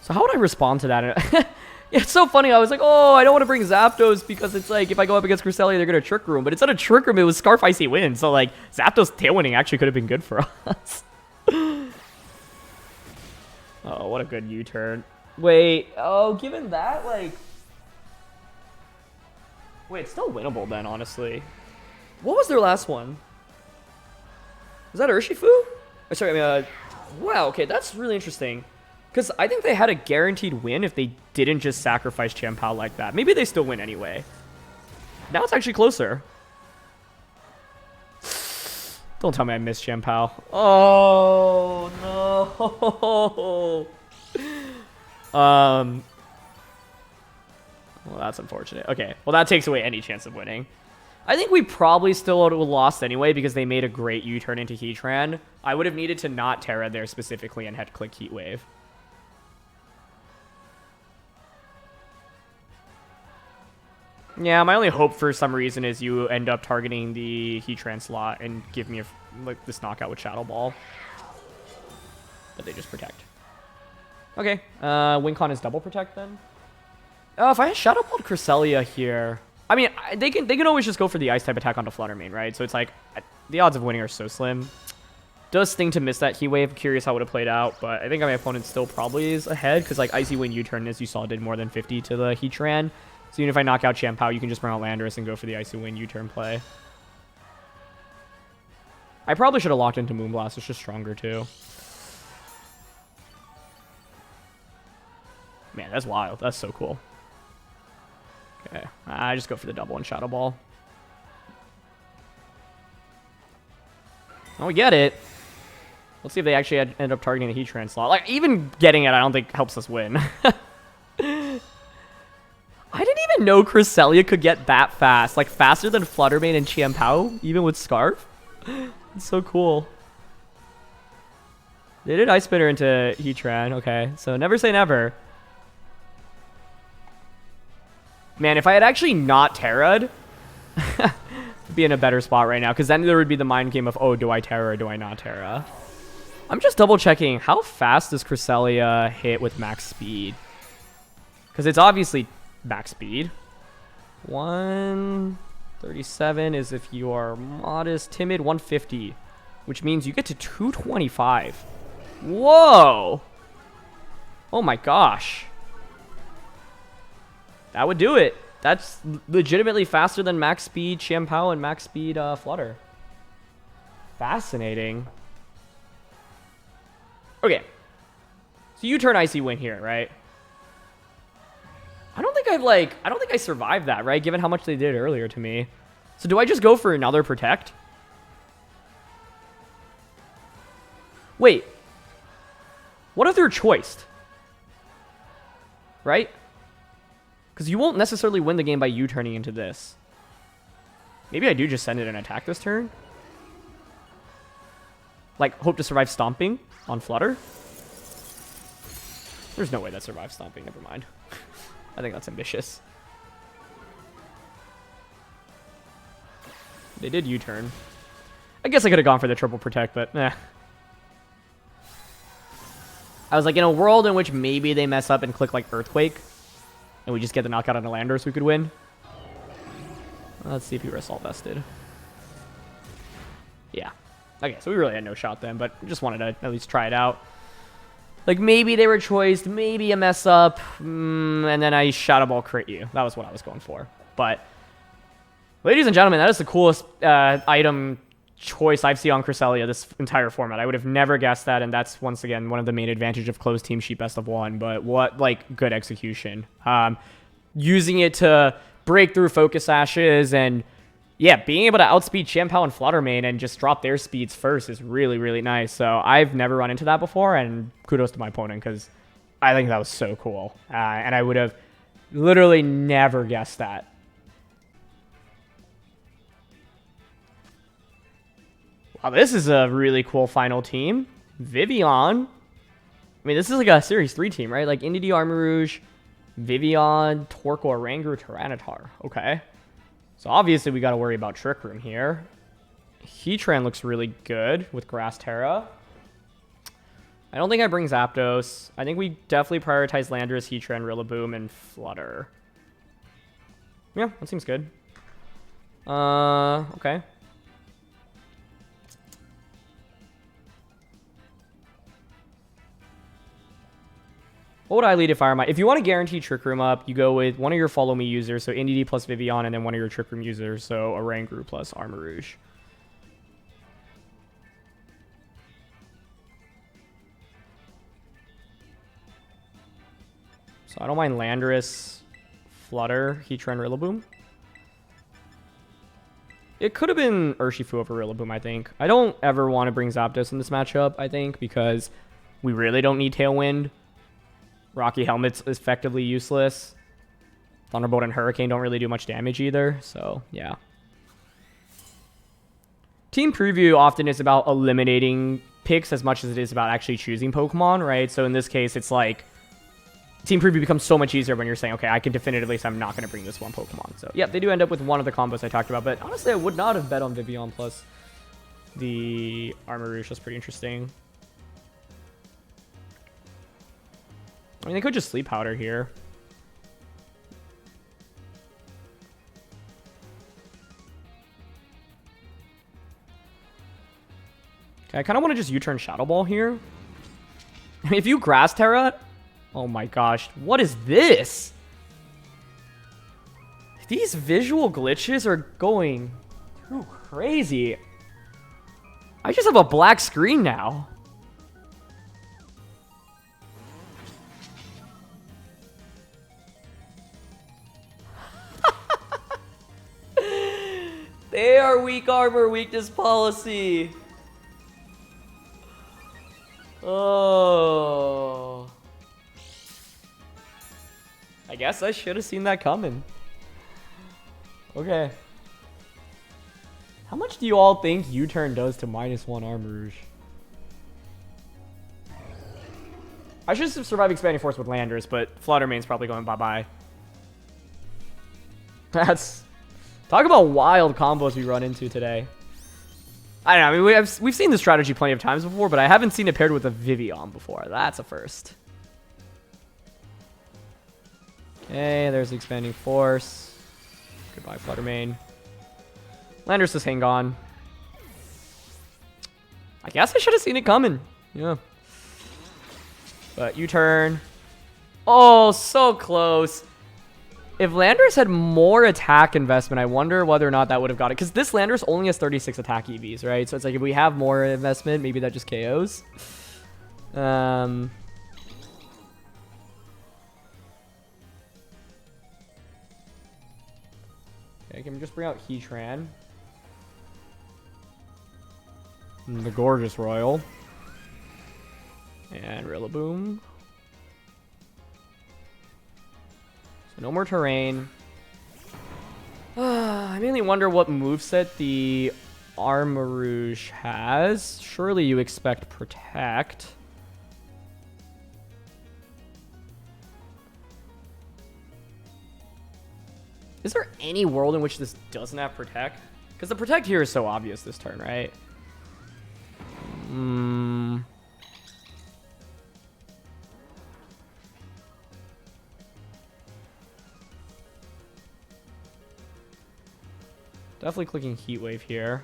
[SPEAKER 1] So how would I respond to that? It's so funny. I was like, oh, I don't want to bring Zapdos because it's like, if I go up against Cresselia, they're going to Trick Room. But instead of Trick Room, it was Scarf Icy Wind. So like, Zapdos Tailwinding actually could have been good for us. Oh, what a good U-turn. Wait, oh, given that, like... Wait, it's still winnable then, honestly. What was their last one? Was that Urshifu? Oh, sorry, I mean, wow, okay, that's really interesting. Because I think they had a guaranteed win if they didn't just sacrifice Champow like that. Maybe they still win anyway. Now it's actually closer. Don't tell me I missed Champow. Oh, no. Well, that's unfortunate. Okay, well, that takes away any chance of winning. I think we probably still would have lost anyway because they made a great U-turn into Heatran. I would have needed to not Terra there specifically and had click Heat Wave. Yeah, my only hope for some reason is you end up targeting the Heatran slot and give me like this knockout with Shadow Ball. But they just protect. Okay, Wincon is double protect then. If I had Shadow Balled Cresselia here, I mean they can always just go for the Ice type attack onto Flutter Mane, right? So it's like the odds of winning are so slim. Does Sting to miss that Heat Wave. Curious how it would have played out, but I think my opponent still probably is ahead because like Icy Wind U-turn, as you saw, did more than 50 to the Heatran. So even if I knock out Champow, you can just bring out Landorus and go for the Icy Wind U-turn play. I probably should have locked into Moonblast. It's just stronger too. Man, that's wild. That's so cool. Okay, I just go for the double and Shadow Ball. Oh, we get it. Let's see if they actually end up targeting the Heatran slot. Like, even getting it, I don't think helps us win. I didn't even know Cresselia could get that fast. Like, faster than Flutter Mane and Champow, even with Scarf. It's so cool. They did Ice Spitter into Heatran. Okay, so never say never. Man, if I had actually not Terra'd, be in a better spot right now, because then there would be the mind game of, oh, do I Terra or do I not Terra? I'm just double checking, how fast does Cresselia hit with max speed? Because it's obviously max speed. 137 is if you are modest, timid, 150, which means you get to 225. Whoa! Oh my gosh. That would do it. That's legitimately faster than max speed Shampoo and max speed Flutter. Fascinating. Okay. So you turn Icy Wind here, right? I don't think I survived that, right? Given how much they did earlier to me. So do I just go for another Protect? Wait. What if they're choiced? Right? Because you won't necessarily win the game by you turning into this. Maybe I do just send it and attack this turn. Like, hope to survive Stomping on Flutter. There's no way that survives Stomping, never mind. I think that's ambitious. They did U-turn. I guess I could have gone for the triple Protect, but eh. I was like, in a world in which maybe they mess up and click like Earthquake, and we just get the knockout on a Landorus, we could win. Let's see if we were Assault Vested. Yeah. Okay, so we really had no shot then, but just wanted to at least try it out. Like, maybe they were choiced, maybe a mess up, and then I Shadow Ball crit you. That was what I was going for. But, ladies and gentlemen, that is the coolest item choice I've seen on Cresselia this entire format. I would have never guessed that, and that's, once again, one of the main advantage of closed team sheet best of one. But what, like, good execution. Using it to break through Focus Ashes and... yeah, being able to outspeed Shampoo and Flutter main and just drop their speeds first is really, really nice. So I've never run into that before, and kudos to my opponent because I think that was so cool. And I would have literally never guessed that. Wow, this is a really cool final team. Vivian. I mean, this is like a Series 3 team, right? Like Indeedee, Armarouge, Vivian, Torkoal, Rangoon, Tyranitar. Okay. So obviously we got to worry about Trick Room here. Heatran looks really good with Grass Tera. I don't think I bring Zapdos. I think we definitely prioritize Landorus, Heatran, Rillaboom, and Flutter. Yeah, that seems good. Okay. What would I lead if I were if you want to guarantee Trick Room up, you go with one of your Follow Me users, so Indeedee plus Vivian, and then one of your Trick Room users, so a Rangoon plus Armarouge. So I don't mind Landorus, Flutter, Heatran, Rillaboom. It could have been Urshifu over Rillaboom, I think. I don't ever want to bring Zapdos in this matchup, I think, because we really don't need Tailwind. Rocky Helmet's effectively useless. Thunderbolt and Hurricane don't really do much damage either, so yeah. Team Preview often is about eliminating picks as much as it is about actually choosing Pokemon, right? So in this case, it's like Team Preview becomes so much easier when you're saying, okay, I can definitively say I'm not going to bring this one Pokemon. So yeah, they do end up with one of the combos I talked about, but honestly, I would not have bet on Vivian plus the Armarouge. That's pretty interesting. I mean, they could just Sleep Powder here. Okay, I kind of want to just U-turn Shadow Ball here. I mean, if you Grass Tera... oh my gosh, what is this? These visual glitches are going too crazy. I just have a black screen now. They are weak armor, weakness policy. Oh. I guess I should have seen that coming. Okay. How much do you all think U-turn does to -1 Armarouge? I should have survived Expanding Force with Landorus, but Flutter Main's probably going bye-bye. That's Talk about wild combos we run into today. I don't know. I mean, we've seen this strategy plenty of times before, but I haven't seen it paired with a Vivian before. That's a first. Okay, there's the Expanding Force. Goodbye, Fluttermane. Landorus is hang on. I guess I should have seen it coming. Yeah. But U-turn. Oh, so close. If Landorus had more attack investment, I wonder whether or not that would have got it. Because this Landorus only has 36 attack EVs, right? So it's like if we have more investment, maybe that just KOs. Okay, can we just bring out Heatran? The Gorgeous Royal. And Rillaboom. So no more terrain. I mainly wonder what moveset the Armarouge has. Surely you expect Protect. Is there any world in which this doesn't have Protect? Because the Protect here is so obvious this turn, right? Definitely clicking Heat Wave here.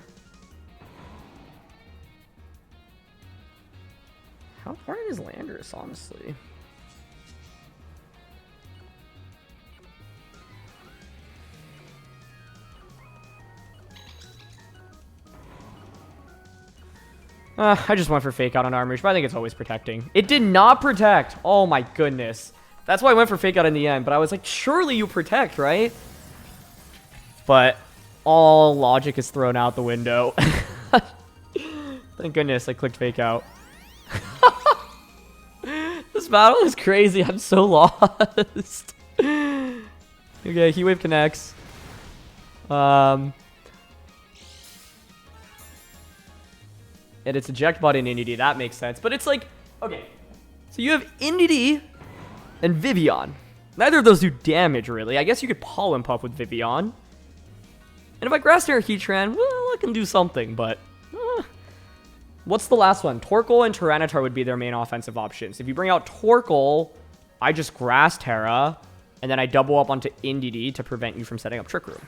[SPEAKER 1] How far is Landorus, honestly? I just went for Fake Out on Armarouge, but I think it's always protecting. It did not protect. Oh my goodness. That's why I went for Fake Out in the end, but I was like, surely you protect, right? But all logic is thrown out the window. Thank goodness I clicked Fake Out. This battle is crazy. I'm so lost. Okay, Heat Wave connects. And it's eject button Indy. That makes sense. But it's like, okay. So you have Indy and Vivian. Neither of those do damage, really. I guess you could Pollen Puff with Vivian. And if I Grass Tera Heatran, well, I can do something, but... What's the last one? Torkoal and Tyranitar would be their main offensive options. If you bring out Torkoal, I just Grass Tera, and then I double up onto Indy to prevent you from setting up Trick Room.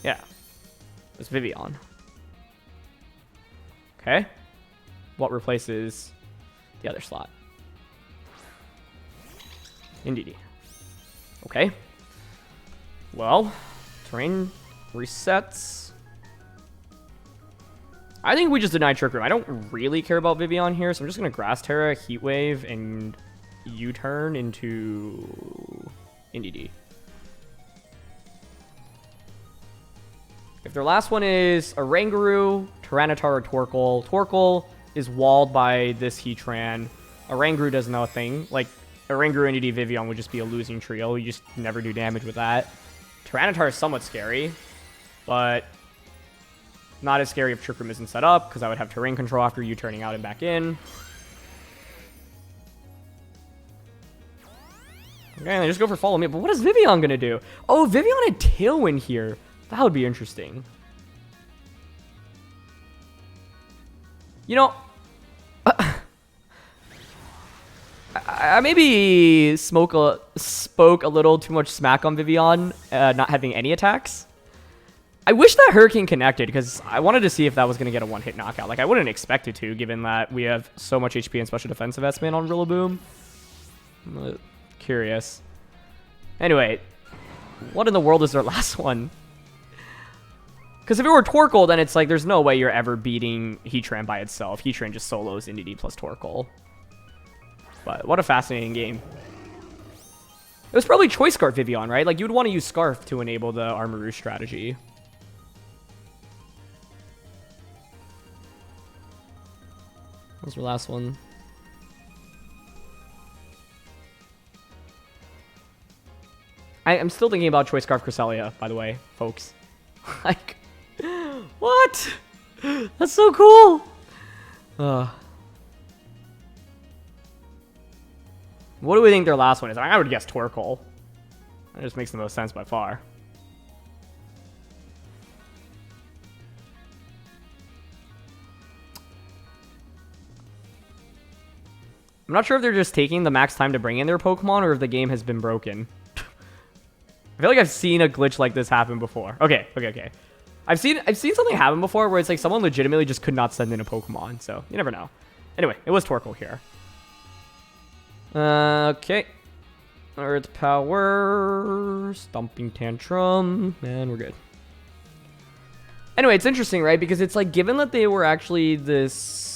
[SPEAKER 1] Yeah. It's Vivian. Okay. What replaces the other slot? Indeed. Okay. Well, terrain resets. I think we just denied Trick Room. I don't really care about Vivian here, so I'm just going to Grass Tera, Heat Wave, and U-turn into Indeedee. If their last one is a Oranguru, Tyranitar, or Torkoal, Torkoal is walled by this Heatran. Oranguru does nothing. Like, Oranguru, Indeedee, Vivian would just be a losing trio. You just never do damage with that. Tyranitar is somewhat scary, but not as scary if Trick Room isn't set up, because I would have terrain control after you turning out and back in. Okay, they just go for Follow Me. But what is Vivian going to do? Oh, Vivian had Tailwind here. That would be interesting. You know, I maybe spoke a little too much smack on Vivian, not having any attacks. I wish that Hurricane connected, because I wanted to see if that was going to get a one-hit knockout. Like, I wouldn't expect it to, given that we have so much HP and special defense investment on Rillaboom. I'm curious. Anyway, what in the world is their last one? Because if it were Torkoal, then it's like, there's no way you're ever beating Heatran by itself. Heatran just solos Indeedee plus Torkoal. But what a fascinating game. It was probably Choice Scarf Vivian, right? Like, you would want to use Scarf to enable the Armarouge strategy. What was your last one? I'm still thinking about Choice Scarf Cresselia, by the way, folks. Like, what? That's so cool. What do we think their last one is? I would guess Torkoal. That just makes the most sense by far. I'm not sure if they're just taking the max time to bring in their Pokemon or if the game has been broken. I feel like I've seen a glitch like this happen before. Okay. I've seen something happen before where it's like someone legitimately just could not send in a Pokemon, so you never know. Anyway, it was Torkoal here. Okay. Earth Power, Stomping Tantrum, and we're good. Anyway, it's interesting, right? Because it's like, given that they were actually this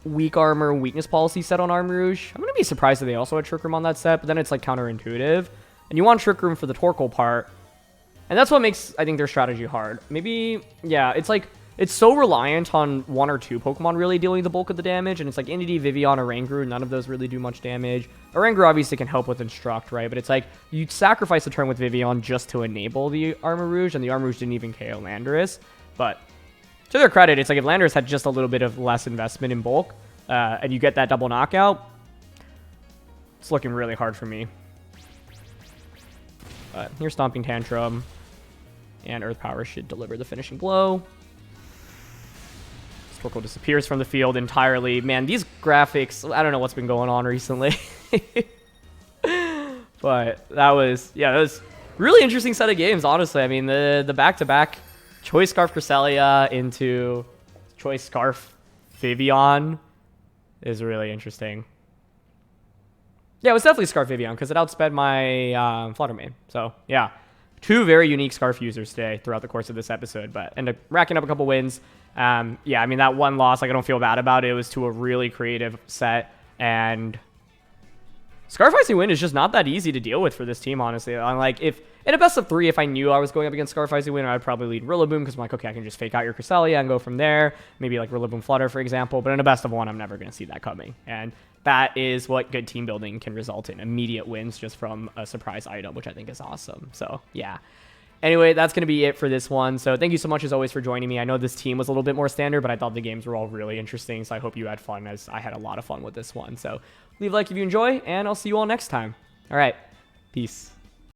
[SPEAKER 1] weak armor, weakness policy set on Armarouge, I'm going to be surprised that they also had Trick Room on that set, but then it's like counterintuitive. And you want Trick Room for the Torkoal part. And that's what makes, I think, their strategy hard. Maybe, yeah, it's like, it's so reliant on one or two Pokemon really dealing the bulk of the damage, and it's like Indeedee, Vivian, Oranguru, none of those really do much damage. Oranguru obviously can help with Instruct, right? But it's like, you sacrifice a turn with Vivian just to enable the Armarouge, and the Armarouge didn't even KO Landorus. But to their credit, it's like if Landorus had just a little bit of less investment in bulk, and you get that double knockout, it's looking really hard for me. But here's Stomping Tantrum, and Earth Power should deliver the finishing blow. Torkoal disappears from the field entirely. Man, these graphics, I don't know what's been going on recently. But that was really interesting set of games, honestly. I mean, the back-to-back Choice Scarf Cresselia into Choice Scarf Vivian is really interesting. Yeah, it was definitely Scarf Vivian because it outsped my Fluttermane. So, yeah. Two very unique Scarf users today throughout the course of this episode, but ended up racking up a couple wins. Yeah, I mean, that one loss, like, I don't feel bad about it. It was to a really creative set, and Scarf Icy Wind is just not that easy to deal with for this team, honestly. I'm like, if in a best of 3, if I knew I was going up against Scarf Icy Wind, I'd probably lead Rillaboom because I'm like, okay, I can just fake out your Cresselia and go from there. Maybe like Rillaboom Flutter, for example. But in a best of 1, I'm never going to see that coming. And that is what good team building can result in. Immediate wins just from a surprise item, which I think is awesome. So, yeah. Anyway, that's going to be it for this one. So thank you so much, as always, for joining me. I know this team was a little bit more standard, but I thought the games were all really interesting. So I hope you had fun, as I had a lot of fun with this one. So leave a like if you enjoy, and I'll see you all next time. All right. Peace.